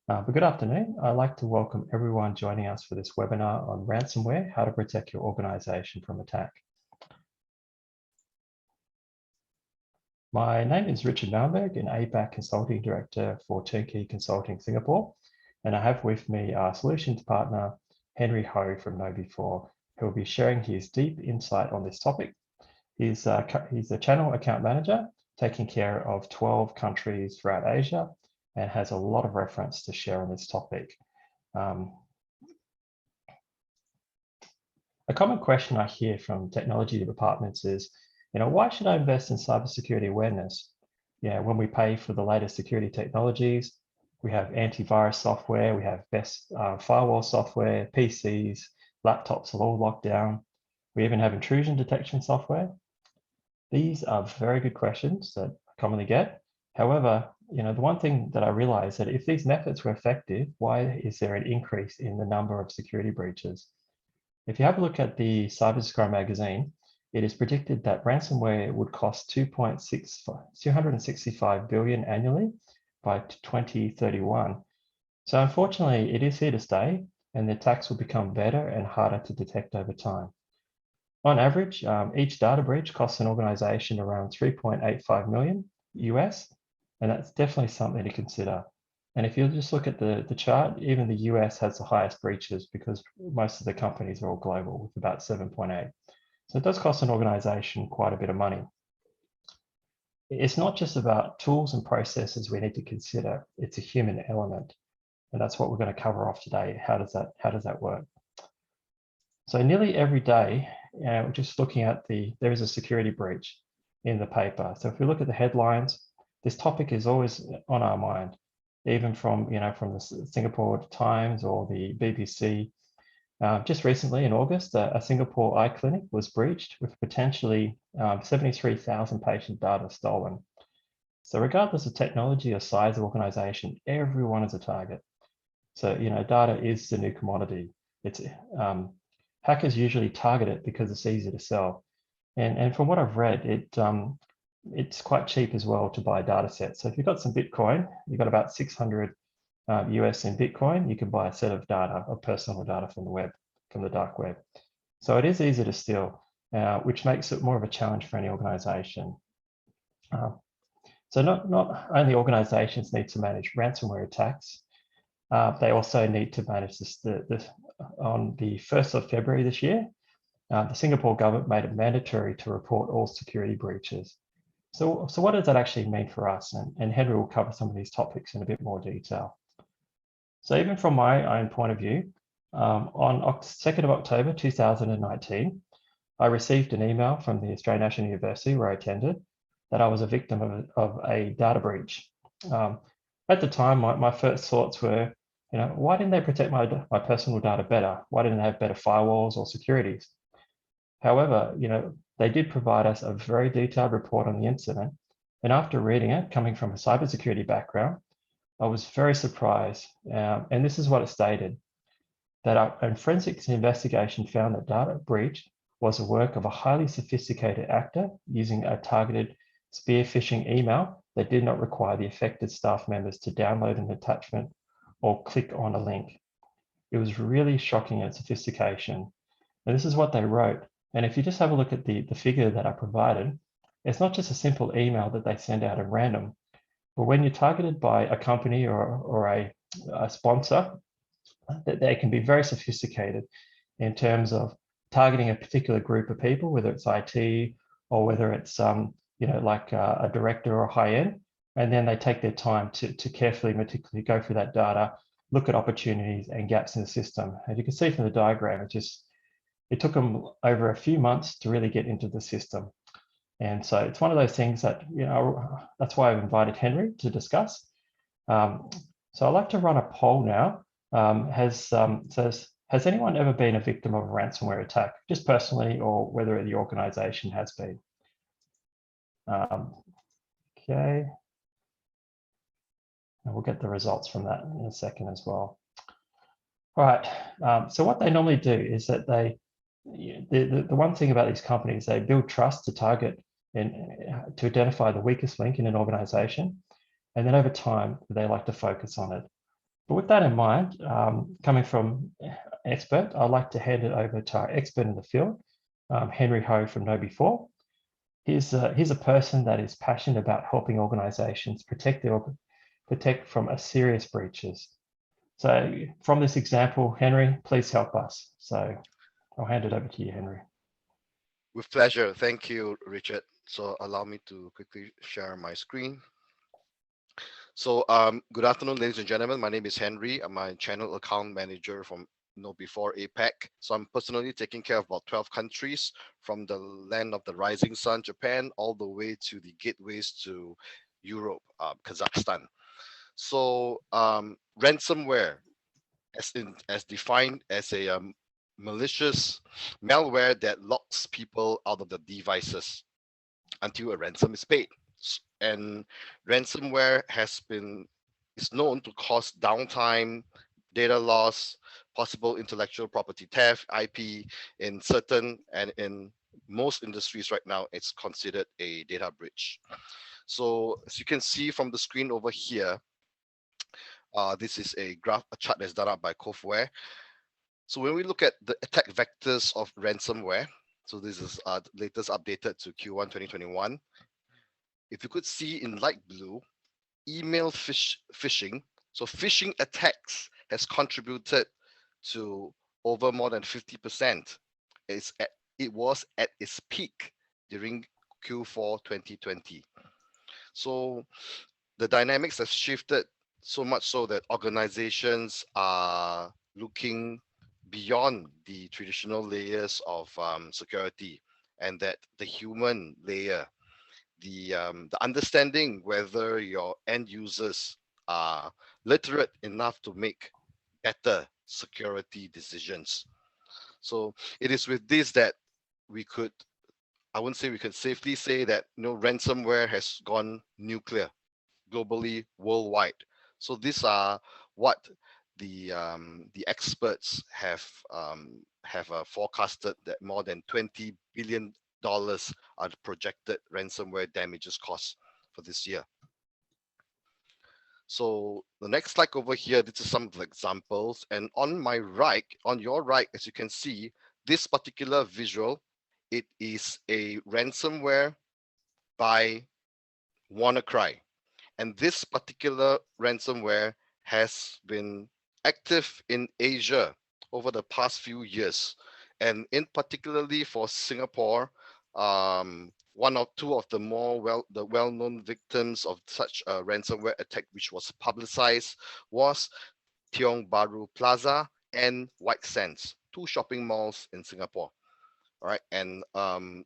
But good afternoon. I'd like to welcome everyone joining us for this webinar on ransomware, how to protect your organization from attack. My name is Richard Malmberg, an APAC Consulting Director for Turnkey Consulting Singapore, and I have with me our solutions partner, Henry Ho from KnowBe4, who will be sharing his deep insight on this topic. He's a channel account manager, taking care of 12 countries throughout Asia, and has a lot of reference to share on this topic. A common question I hear from technology departments is, why should I invest in cybersecurity awareness? When we pay for the latest security technologies, we have antivirus software, we have best firewall software, PCs, laptops are all locked down. We even have intrusion detection software. These are very good questions that I commonly get. However, the one thing that I realized that if these methods were effective, why is there an increase in the number of security breaches? If you have a look at the Cybersecurity magazine, it is predicted that ransomware would cost 265 billion annually by 2031. So unfortunately, it is here to stay, and the attacks will become better and harder to detect over time. On average, each data breach costs an organization around 3.85 million US, and that's definitely something to consider. And if you just look at the chart, even the US has the highest breaches because most of the companies are all global with about 7.8. So it does cost an organization quite a bit of money. It's not just about tools and processes we need to consider, it's a human element. And that's what we're going to cover off today. How does that work? So nearly every day, we're just looking at there is a security breach in the paper. So if we look at the headlines, this topic is always on our mind, even from the Singapore Times or the BBC. Just recently in August, a Singapore eye clinic was breached with potentially 73,000 patient data stolen. So regardless of technology or size of organization, everyone is a target. So, data is the new commodity. It's hackers usually target it because it's easy to sell. And from what I've read, it's quite cheap as well to buy a data set. So if you've got some Bitcoin, you've got about 600 US in Bitcoin, you can buy a set of data, of personal data from the dark web. So it is easy to steal, which makes it more of a challenge for any organization. So not only organizations need to manage ransomware attacks, they also need to manage this. On the 1st of February this year, the Singapore government made it mandatory to report all security breaches. So what does that actually mean for us? And Henry will cover some of these topics in a bit more detail. So even from my own point of view, on 2nd of October 2019, I received an email from the Australian National University where I attended that I was a victim of a data breach. At the time, my first thoughts were, why didn't they protect my personal data better? Why didn't they have better firewalls or securities? However, they did provide us a very detailed report on the incident. And after reading it, coming from a cybersecurity background, I was very surprised. And this is what it stated, that a forensics investigation found that data breach was the work of a highly sophisticated actor using a targeted spear phishing email that did not require the affected staff members to download an attachment or click on a link. It was really shocking in its sophistication. And this is what they wrote. And if you just have a look at the figure that I provided, it's not just a simple email that they send out at random. But when you're targeted by a company or a sponsor, they can be very sophisticated in terms of targeting a particular group of people, whether it's IT or whether it's like a director or high end, and then they take their time to carefully, meticulously go through that data, look at opportunities and gaps in the system. As you can see from the diagram, it took them over a few months to really get into the system. And so it's one of those things that, that's why I've invited Henry to discuss. So I'd like to run a poll now. Has anyone ever been a victim of a ransomware attack, just personally, or whether the organization has been? Okay. And we'll get the results from that in a second as well. All right. So what they normally do is that the one thing about these companies, they build trust to target and to identify the weakest link in an organization. And then over time, they like to focus on it. But with that in mind, coming from expert, I'd like to hand it over to our expert in the field, Henry Ho from KnowBe4. He's a person that is passionate about helping organizations protect from a serious breaches. So from this example, Henry, please help us. So I'll hand it over to you, Henry. With pleasure. Thank you, Richard. So allow me to quickly share my screen. So good afternoon, ladies and gentlemen. My name is Henry. I'm a channel account manager from KnowBe4 APAC. So I'm personally taking care of about 12 countries from the land of the rising sun, Japan, all the way to the gateways to Europe, Kazakhstan. So ransomware, as defined as a malicious malware that locks people out of the devices until a ransom is paid. And ransomware is known to cause downtime, data loss, possible intellectual property theft, IP in certain and in most industries right now, it's considered a data breach. So as you can see from the screen over here, this is a chart that's done up by Cofware. So when we look at the attack vectors of ransomware, so this is latest updated to Q1 2021. If you could see in light blue, email phishing. So phishing attacks has contributed to over more than 50%. It was at its peak during Q4 2020. So the dynamics have shifted so much so that organizations are looking beyond the traditional layers of security, and that the human layer, the understanding whether your end users are literate enough to make better security decisions. So it is with this that we could, I wouldn't say we could safely say that ransomware has gone nuclear globally, worldwide. So these are what the experts have forecasted, that more than $20 billion are the projected ransomware damages costs for this year. So the next slide over here, this is some of the examples. And on your right, as you can see, this particular visual, it is a ransomware by WannaCry. And this particular ransomware has been active in Asia over the past few years. And in particularly for Singapore, one or two of the well-known victims of such a ransomware attack, which was publicized, was Tiong Bahru Plaza and White Sands, two shopping malls in Singapore. All right, and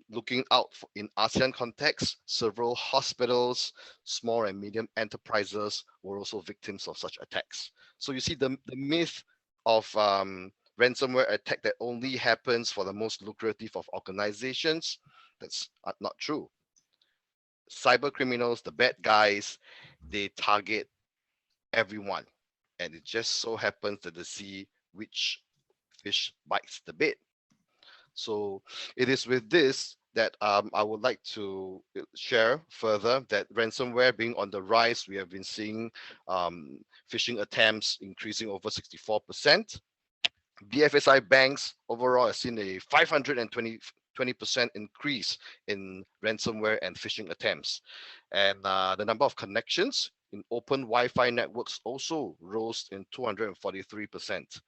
looking out in ASEAN context, several hospitals, small and medium enterprises were also victims of such attacks. So you see the myth of ransomware attack that only happens for the most lucrative of organizations, that's not true. Cyber criminals, the bad guys, they target everyone. And it just so happens that they see which fish bites the bait. So it is with this that I would like to share further that ransomware being on the rise, we have been seeing phishing attempts increasing over 64%. BFSI banks overall have seen a 520% increase in ransomware and phishing attempts. And the number of connections in open Wi-Fi networks also rose in 243%.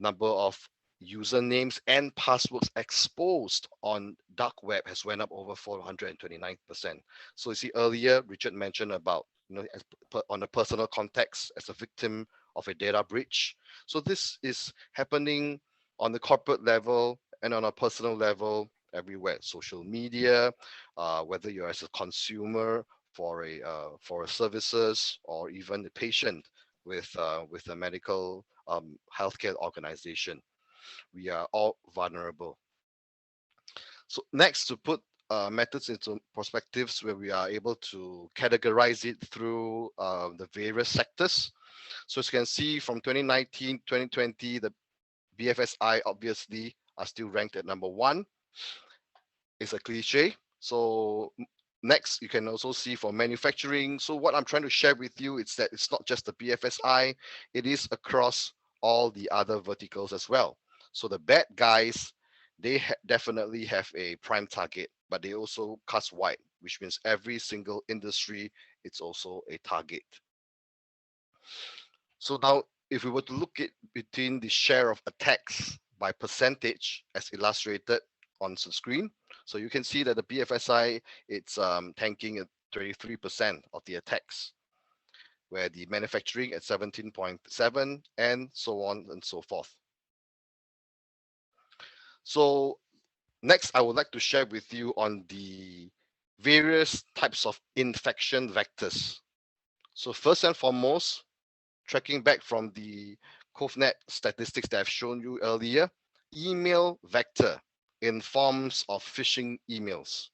Number of usernames and passwords exposed on dark web has went up over 429%. So you see earlier, Richard mentioned about, on a personal context as a victim of a data breach. So this is happening on the corporate level and on a personal level everywhere. Social media, whether you're as a consumer for a services, or even a patient with a medical healthcare organization. We are all vulnerable. So next, to put methods into perspectives where we are able to categorize it through the various sectors. So as you can see from 2019, 2020, the BFSI obviously are still ranked at number one. It's a cliche. So Next, you can also see for manufacturing. So what I'm trying to share with you is that it's not just the BFSI, it is across all the other verticals as well. So the bad guys, they definitely have a prime target, but they also cast wide, which means every single industry, it's also a target. So now, if we were to look at between the share of attacks by percentage as illustrated on the screen, so you can see that the BFSI, it's tanking at 33% of the attacks, where the manufacturing at 17.7, and so on and so forth. So next, I would like to share with you on the various types of infection vectors. So first and foremost, tracking back from the CoVNet statistics that I've shown you earlier, email vector in forms of phishing emails.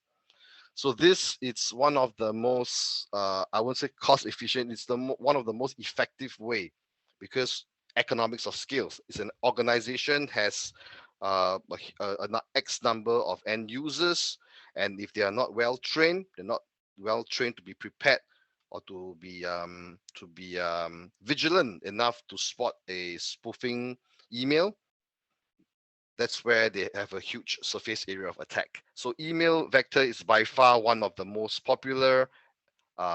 So this it's one of the most, I won't say cost efficient, it's one of the most effective way, because economics of scales. It's an organization has an X number of end users, and if they are not well trained, they're not well trained to be prepared or to be vigilant enough to spot a spoofing email. That's where they have a huge surface area of attack. So email vector is by far one of the most popular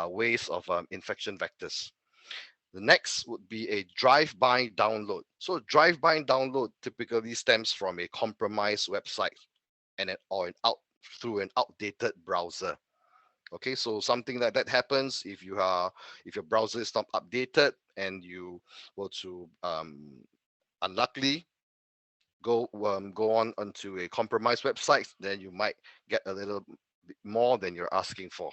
ways of infection vectors. The next would be a drive-by download. So drive-by download typically stems from a compromised website or through an outdated browser. Okay, so something like that happens if your browser is not updated and you were to unluckily go on onto a compromised website, then you might get a little bit more than you're asking for.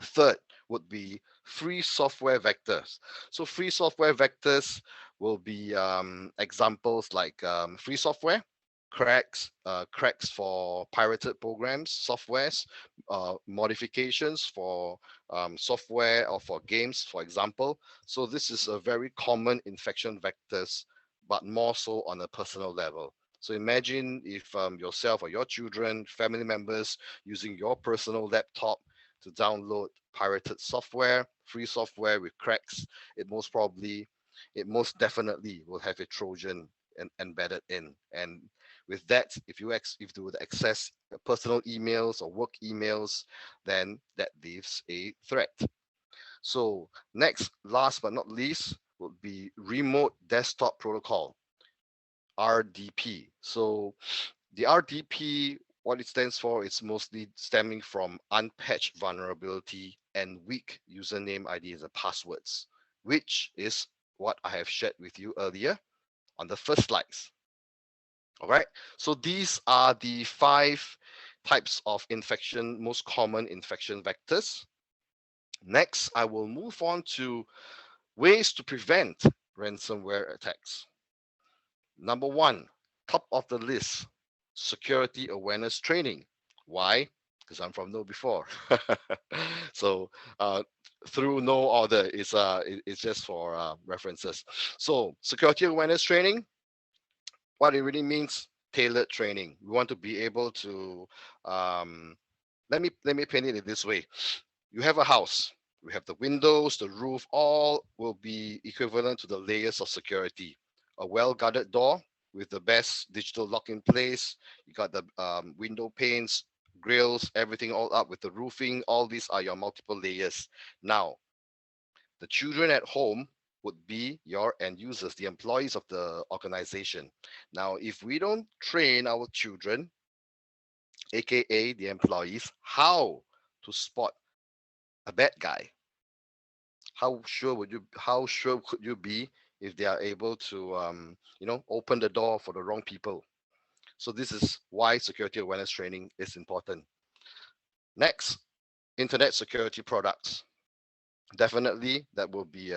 Third would be free software vectors. So free software vectors will be examples like free software, cracks for pirated programs, softwares, modifications for software or for games, for example. So this is a very common infection vectors, but more so on a personal level. So imagine if yourself or your children, family members using your personal laptop to download pirated software, free software with cracks, it most definitely will have a Trojan embedded in. And with that, if you would access personal emails or work emails, then that leaves a threat. So next, last but not least, would be remote desktop protocol, RDP. So the RDP, what it stands for, it's mostly stemming from unpatched vulnerability and weak username IDs and passwords, which is what I have shared with you earlier on the first slides. All right, so these are the 5 types of infection, most common infection vectors. Next, I will move on to ways to prevent ransomware attacks. Number 1, top of the list, security awareness training. Why? Because I'm from Know Before. So through no order is it's just for references. So security awareness training, what it really means, tailored training. We want to be able to let me paint it in this way. You have a house. We have the windows, the roof, all will be equivalent to the layers of security. A well-guarded door with the best digital lock in place. You got the window panes, grills, everything all up with the roofing. All these are your multiple layers. Now, the children at home would be your end users, the employees of the organization. Now, if we don't train our children, aka the employees, how to spot a bad guy, how sure could you be if they are able to open the door for the wrong people? So this is why security awareness training is important. Next, internet security products. Definitely that will be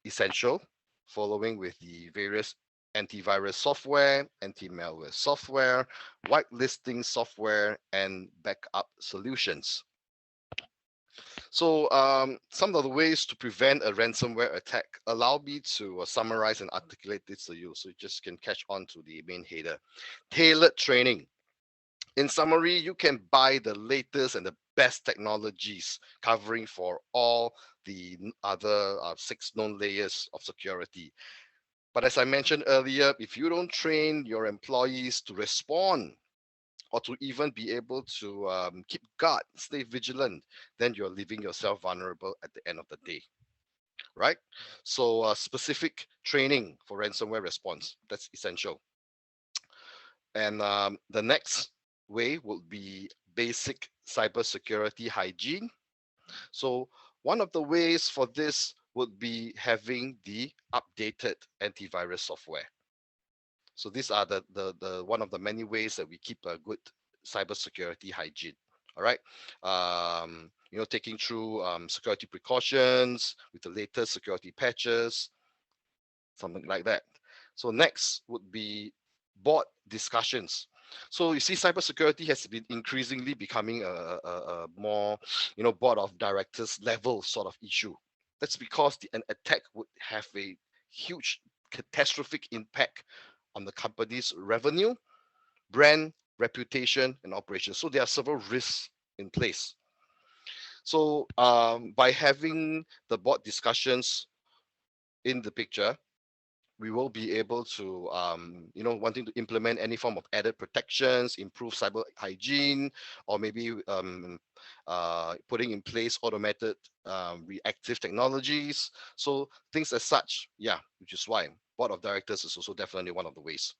essential, following with the various antivirus software, anti-malware software, whitelisting software, and backup solutions. So some of the ways to prevent a ransomware attack, allow me to summarize and articulate this to you so you just can catch on to the main header. Tailored training. In summary, you can buy the latest and the best technologies covering for all the other 6 known layers of security. But as I mentioned earlier, if you don't train your employees to respond or to even be able to keep guard, stay vigilant, then you're leaving yourself vulnerable at the end of the day, right? So specific training for ransomware response, that's essential. And the next way would be basic cybersecurity hygiene. So one of the ways for this would be having the updated antivirus software. So these are the one of the many ways that we keep a good cybersecurity hygiene. All right, taking through security precautions with the latest security patches, something like that. So next would be board discussions. So you see, cybersecurity has been increasingly becoming a more, board of directors level sort of issue. That's because an attack would have a huge catastrophic impact on the company's revenue, brand, reputation, and operations. So there are several risks in place. So by having the board discussions in the picture, we will be able to, wanting to implement any form of added protections, improve cyber hygiene, or maybe putting in place automated reactive technologies. So things as such, yeah, which is why board of directors is also definitely one of the ways.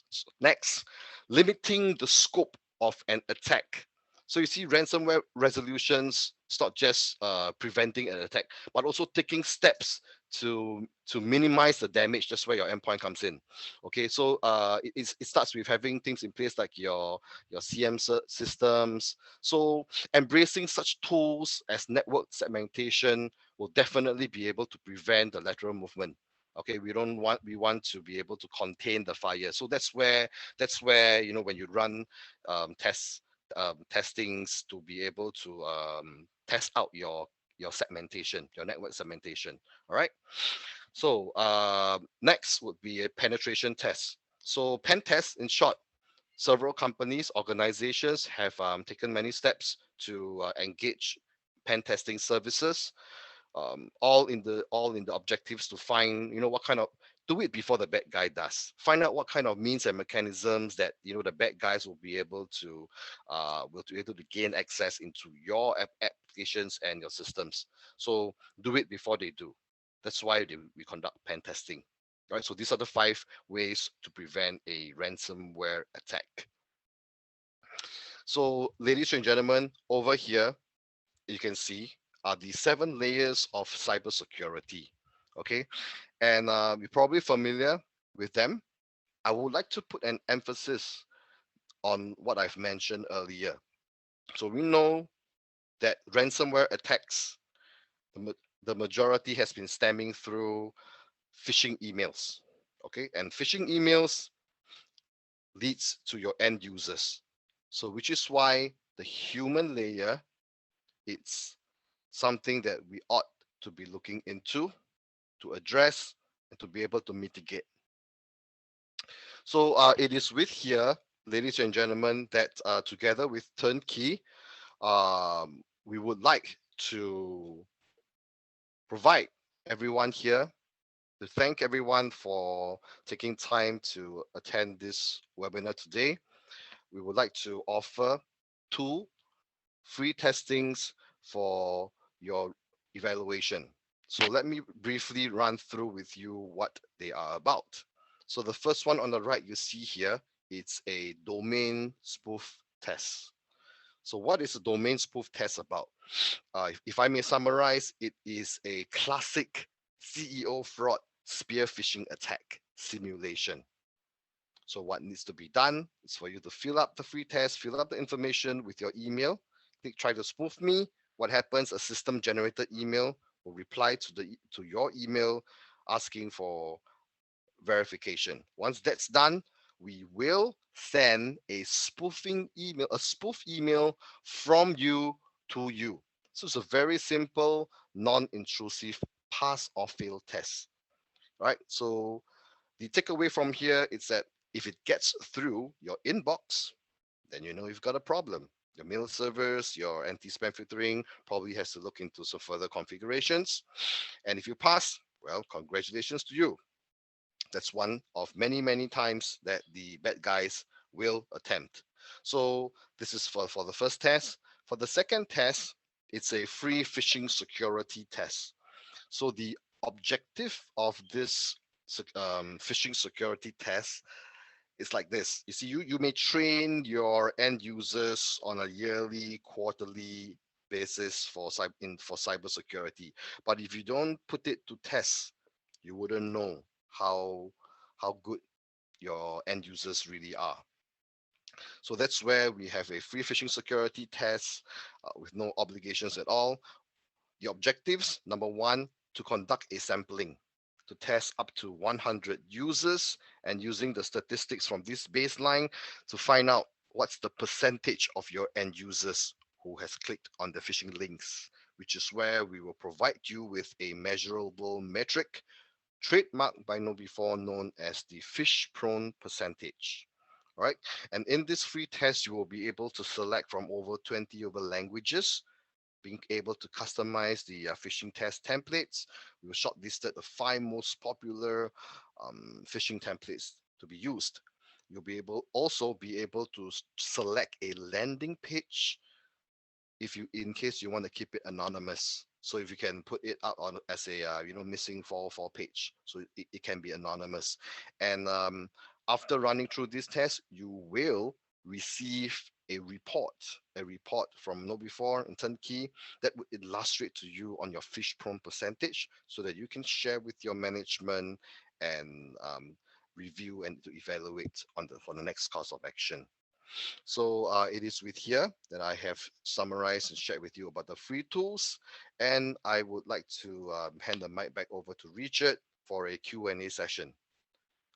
So next, limiting the scope of an attack. So you see, ransomware resolutions, it's not just preventing an attack, but also taking steps to minimize the damage. That's where your endpoint comes in. Okay, so it starts with having things in place like your CM systems. So embracing such tools as network segmentation will definitely be able to prevent the lateral movement. Okay, we want to be able to contain the fire. So that's where when you run testings to be able to test out your segmentation, your network segmentation. All right. So next would be a penetration test. So pen test, in short, several companies, organizations have taken many steps to engage pen testing services, all in the objectives to find what kind of, do it before the bad guy does, find out what kind of means and mechanisms that the bad guys will be able to gain access into your applications and your systems. So do it before they do. That's why we conduct pen testing. Right, so these are the 5 ways to prevent a ransomware attack. So ladies and gentlemen, over here you can see are the 7 layers of cybersecurity. Okay, and you're probably familiar with them. I would like to put an emphasis on what I've mentioned earlier. So we know that ransomware attacks, the majority has been stemming through phishing emails. Okay, and phishing emails leads to your end users. So which is why the human layer, it's something that we ought to be looking into, to address, and to be able to mitigate. So it is with here, ladies and gentlemen, that together with Turnkey, we would like to provide everyone here, to thank everyone for taking time to attend this webinar today. We would like to offer 2 free testings for your evaluation. So let me briefly run through with you what they are about. So the first one on the right you see here, it's a domain spoof test. So what is a domain spoof test about? If I may summarize, it is a classic CEO fraud spear phishing attack simulation. So what needs to be done is for you to fill up the free test, fill up the information with your email, click try to spoof me. What happens? A system generated email will reply to your email asking for verification. Once that's done, we will send a spoof email from you to you. So it's a very simple, non-intrusive pass or fail test. Right? So the takeaway from here is that if it gets through your inbox, then you know you've got a problem. Your mail servers, your anti-spam filtering probably has to look into some further configurations. And if you pass, well, congratulations to you. That's one of many, many times that the bad guys will attempt. So this is for the first test. For the second test, it's a free phishing security test. So the objective of this phishing security test is like this. You see, you may train your end users on a yearly, quarterly basis for cybersecurity. But if you don't put it to test, you wouldn't know how good your end users really are. So that's where we have a free phishing security test with no obligations at all. The objectives, number one, to conduct a sampling, to test up to 100 users and using the statistics from this baseline to find out what's the percentage of your end users who has clicked on the phishing links, which is where we will provide you with a measurable metric trademarked by KnowBe4 known as the fish prone percentage. All right. And in this free test, you will be able to select from over 20 over languages, being able to customize the phishing test templates. We will shortlisted the 5 most popular phishing templates to be used. You'll be also be able to select a landing page if you, in case you want to keep it anonymous. So if you can put it up on as a missing 404 page, so it can be anonymous. And after running through this test, you will receive a report from KnowBe4 and Turnkey that would illustrate to you on your fish prone percentage, so that you can share with your management and review and to evaluate on for the next course of action. So it is with here that I have summarized and shared with you about the free tools. And I would like to hand the mic back over to Richard for a Q&A session.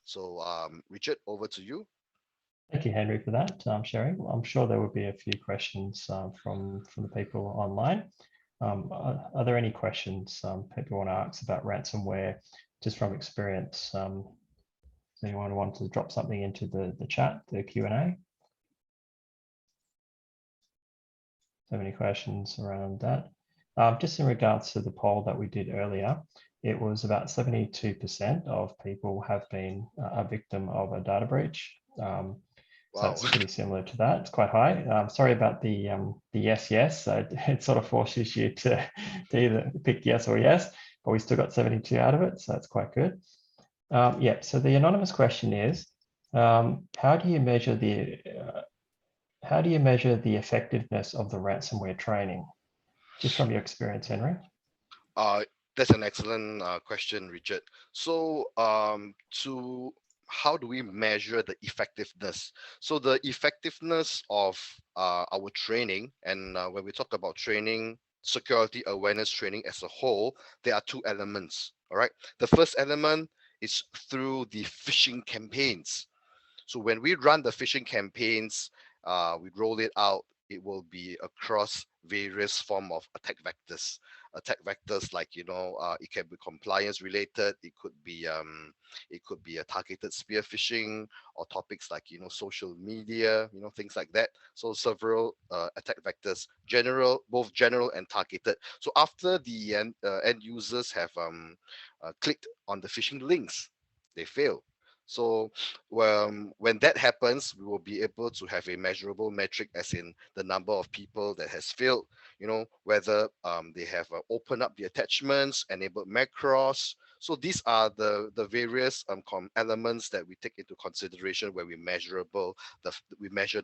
So Richard, over to you. Thank you, Henry, for that sharing. I'm sure there will be a few questions from the people online. Are there any questions people want to ask about ransomware, just from experience? Does anyone want to drop something into the chat, the Q&A? So many questions around that. Just in regards to the poll that we did earlier, it was about 72% of people have been a victim of a data breach. So it's pretty similar to that. It's quite high. Sorry about the yes. It sort of forces you to either pick yes or yes, but we still got 72 out of it, so that's quite good. Yeah. So the anonymous question is, how do you measure the effectiveness of the ransomware training? Just from your experience, Henry. That's an excellent question, Richard. So to how do we measure the effectiveness? So the effectiveness of our training, and when we talk about training, security awareness training as a whole, there are two elements. All right. The first element is through the phishing campaigns. So when we run the phishing campaigns, we roll it out. It will be across various form of attack vectors. Attack vectors like it can be compliance related. It could be a targeted spear phishing, or topics like social media, things like that. So several attack vectors, both general and targeted. So after the end users have clicked on the phishing links, they fail. So when that happens, we will be able to have a measurable metric, as in the number of people that has failed, whether they have opened up the attachments, enabled macros. So these are the various elements that we take into consideration when we measure the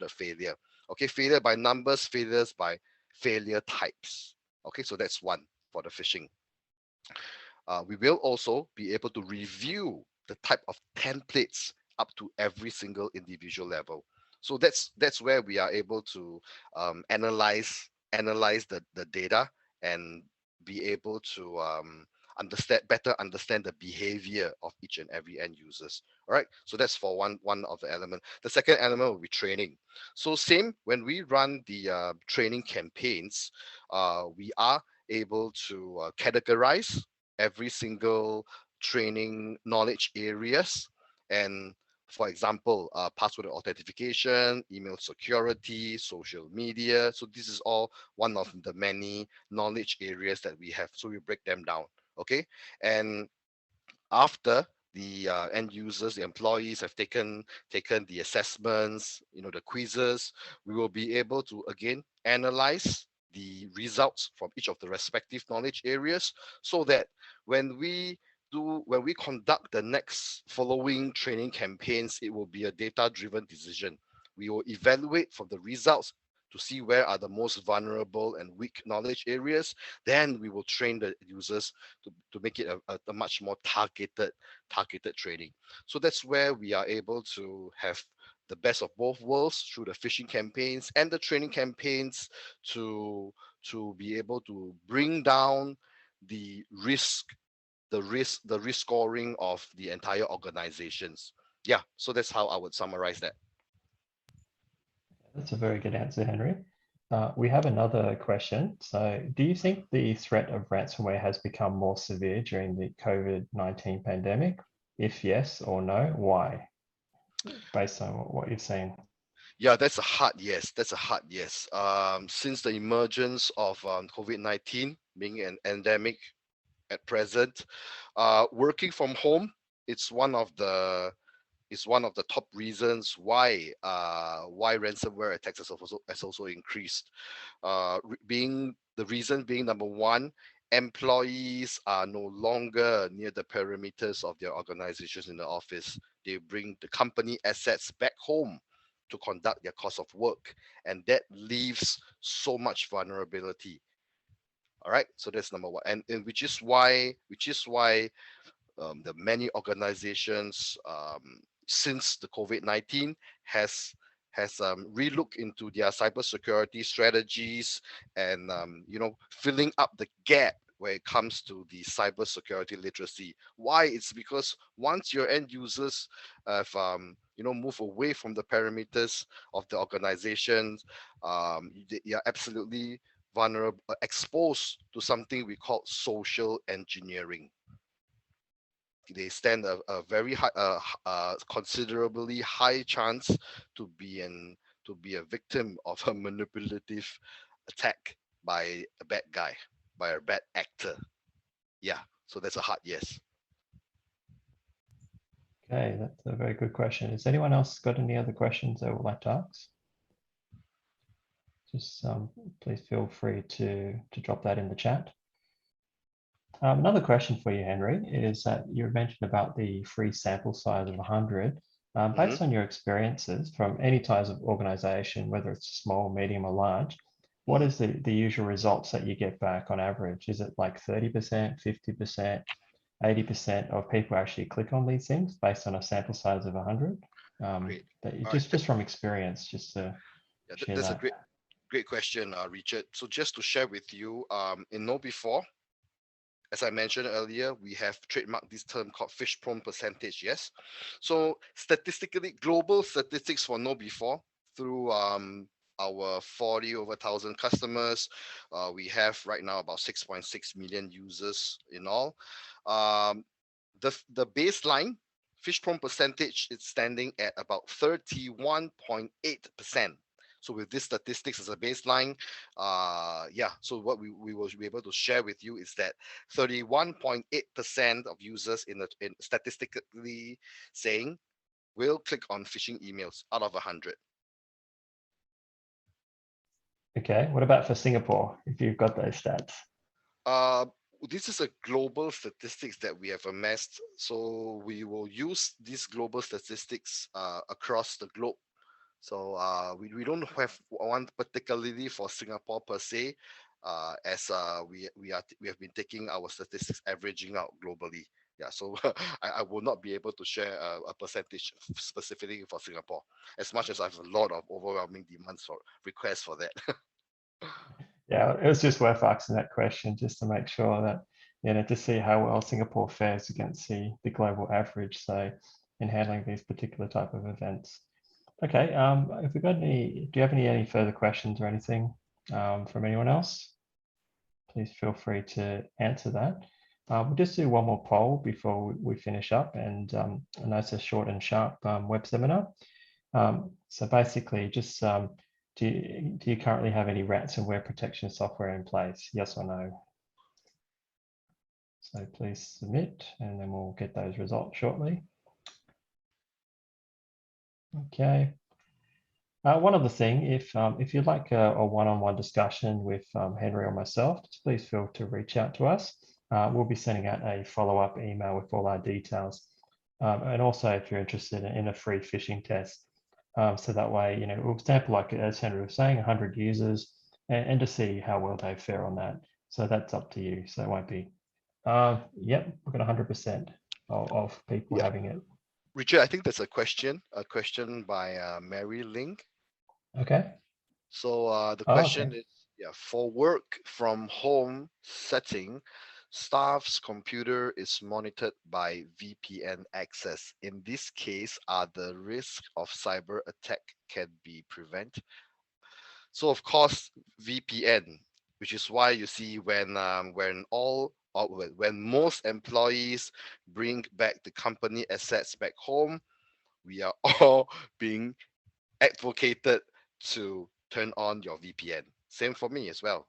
failure. Okay, failure by numbers, failures by failure types. Okay, so that's one for the phishing. We will also be able to review the type of templates up to every single individual level. So that's where we are able to analyze the data and be able to better understand the behavior of each and every end users. All right. So that's for one of the element. The second element will be training. So same, when we run the training campaigns, we are able to categorize every single training knowledge areas, and for example, password authentication, email security, social media. So this is all one of the many knowledge areas that we have. So we break them down. Okay. And after the end users, the employees have taken the assessments, the quizzes, we will be able to again analyze the results from each of the respective knowledge areas, so that when we conduct the next following training campaigns, it will be a data driven decision. We will evaluate from the results to see where are the most vulnerable and weak knowledge areas. Then we will train the users to make it a much more targeted training. So that's where we are able to have the best of both worlds through the phishing campaigns and the training campaigns to be able to bring down the risk scoring of the entire organizations. Yeah, so that's how I would summarize that. That's a very good answer, Henry. We have another question. So, do you think the threat of ransomware has become more severe during the COVID-19 pandemic? If yes or no, why? Based on what you've seen. Yeah, that's a hard yes. That's a hard yes. Since the emergence of COVID-19 being an endemic at present, working from home, it's one of the top reasons why ransomware attacks has also increased. Being the reason being, number one, employees are no longer near the perimeters of their organizations in the office. They bring the company assets back home to conduct their course of work, and that leaves so much vulnerability. All right, so that's number one, and which is why the many organizations, since the COVID-19 has relooked into their cybersecurity strategies, and filling up the gap when it comes to the cybersecurity literacy. Why? It's because once your end users have move away from the perimeters of the organizations, they are absolutely vulnerable, exposed to something we call social engineering. They stand a very high, considerably high chance to be a victim of a manipulative attack by a bad guy, by a bad actor. Yeah, so that's a hard yes. Okay, that's a very good question. Has anyone else got any other questions they would like to ask? Just please feel free to drop that in the chat. Another question for you, Henry, is that you mentioned about the free sample size of 100. Based on your experiences from any types of organization, whether it's small, medium, or large, what is the usual results that you get back on average? Is it like 30%, 50%, 80% of people actually click on these things based on a sample size of 100? Great. That you, All just right. from experience, just to share That's that. a great question, Richard. So just to share with you, in KnowBe4, as I mentioned earlier, we have trademarked this term called fish prone percentage. Yes. So statistically, global statistics for KnowBe4 through our 40 over 1,000 customers, we have right now about 6.6 million users in all. The baseline fish prone percentage is standing at about 31.8%. So with these statistics as a baseline, so what we will be able to share with you is that 31.8% of users in statistically saying will click on phishing emails out of 100. Okay, what about for Singapore, if you've got those stats? This is a global statistics that we have amassed. So we will use these global statistics across the globe. So we don't have one particularly for Singapore per se, as we have been taking our statistics averaging out globally. Yeah, so I will not be able to share a percentage specifically for Singapore, as much as I have a lot of overwhelming demands for requests for that. Yeah, it was just worth asking that question just to make sure that, to see how well Singapore fares against the global average. So in handling these particular type of events. Okay, if we've got do you have any further questions or anything from anyone else? Please feel free to answer that. We'll just do one more poll before we finish up, and I know it's a short and sharp web seminar. So basically, just do you currently have any ransomware protection software in place? Yes or no? So please submit, and then we'll get those results shortly. Okay. One other thing, if you'd like a one-on-one discussion with Henry or myself, just please feel to reach out to us. We'll be sending out a follow-up email with all our details. And also, if you're interested in a free phishing test, so that way, you know, we'll sample, like as Henry was saying, 100 users, and to see how well they fare on that. So that's up to you. So it won't be. Yep, we've got 100% of people Yeah. having it. Richard, I think there's a question by Mary Ling. Okay. So the Oh, question okay. is, yeah, for work from home setting, staff's computer is monitored by VPN access. In this case, are the risk of cyber attack can be prevented? So of course, VPN, which is why you see when most employees bring back the company assets back home, we are all being advocated to turn on your VPN. Same for me as well.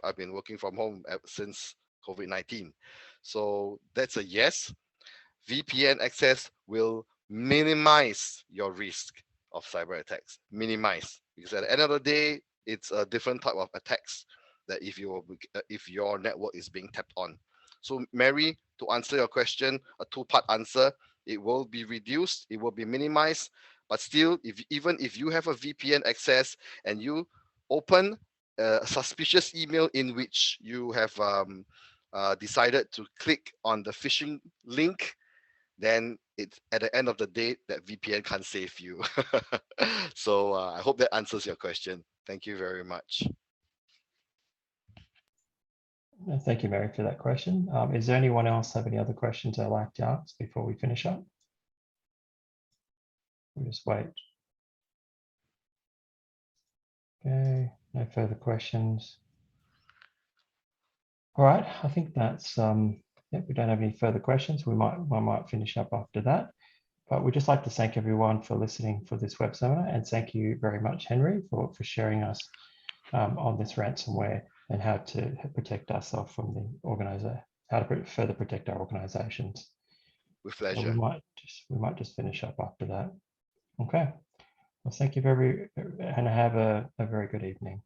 I've been working from home since COVID-19. So that's a yes. VPN access will minimize your risk of cyber attacks. Minimize, because at the end of the day, it's a different type of attacks that if your network is being tapped on. So Mary, to answer your question, a two-part answer: it will be reduced, it will be minimized, but still, even if you have a VPN access and you open a suspicious email in which you have decided to click on the phishing link, then it's at the end of the day that VPN can't save you. So I hope that answers your question. Thank you very much. Thank you, Mary, for that question. Is there anyone else have any other questions I'd like to ask before we finish up? We'll just wait. Okay, no further questions. All right, I think that's yeah, we don't have any further questions. We might finish up after that. But we'd just like to thank everyone for listening for this web seminar, and thank you very much, Henry, for sharing us on this ransomware and how to protect ourselves from the organizer, how to further protect our organizations. With So pleasure. we might just finish up after that. Okay. Well, thank you and have a very good evening.